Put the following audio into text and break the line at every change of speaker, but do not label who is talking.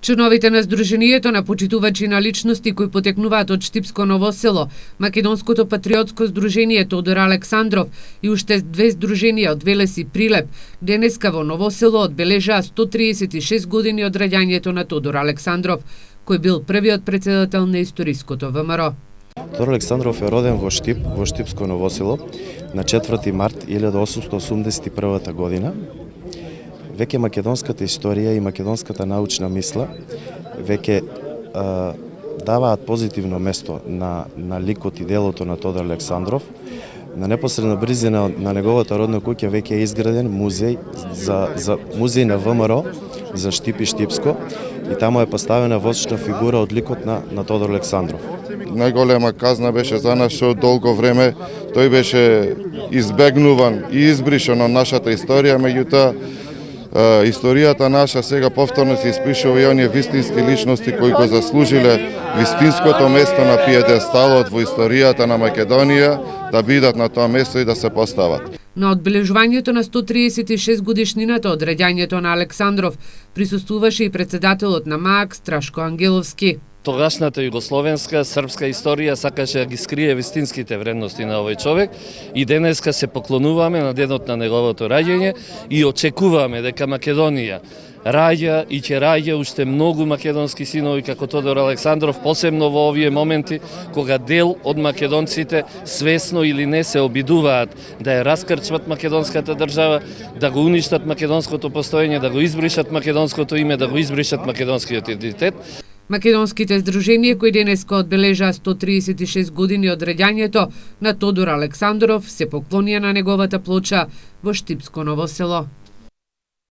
Членовите на Сдруженијето на почитувачи на личности кои потекнуваат од Штипско Ново Село, Македонското патриотско здружение Тодор Александров и уште две здруженија од Велес и Прилеп, денеска во Ново Село одбележаа 136 години од раѓањето на Тодор Александров, кој бил првиот претседател на историското ВМРО.
Тодор Александров е роден во Штип, во Штипско Ново Село, на 4 март 1881 година. Веќе македонската историја и македонската научна мисла веќе даваат позитивно место на ликот и делото на Тодор Александров. На непосредна близина на неговата родна куќа веќе е изграден музеј за музеј на ВМРО за Штип и Штипско и таму е поставена восична фигура од ликот на Тодор Александров.
Најголема казна беше за нас што долго време тој беше избегнуван и избришан од нашата историја, меѓутоа историјата наша сега повторно се испишува и оние вистински личности кои го заслужиле вистинското место на пиедесталот во историјата на Македонија, да бидат на тоа место и да се постават.
На одбележувањето на 136 годишнината од раѓањето на Александров присуствуваше и претседателот на МААК Страшко Ангеловски.
Тогашната југословенска, српска историја сакаше да ги скрие вистинските вредности на овој човек и денеска се поклонуваме на денот на неговото раѓање и очекуваме дека Македонија раѓа и ќе раѓа уште многу македонски синови како Тодор Александров, посебно во овие моменти кога дел од македонците свесно или не се обидуваат да ја раскрчват македонската држава, да го уништат македонското постоење, да го избришат македонското име, да го избришат македонскиот идентитет.
Македонските здруженија кои денеска одбележаа 136 години од раѓањето на Тодор Александров се поклонија на неговата плоча во Штипско Ново Село.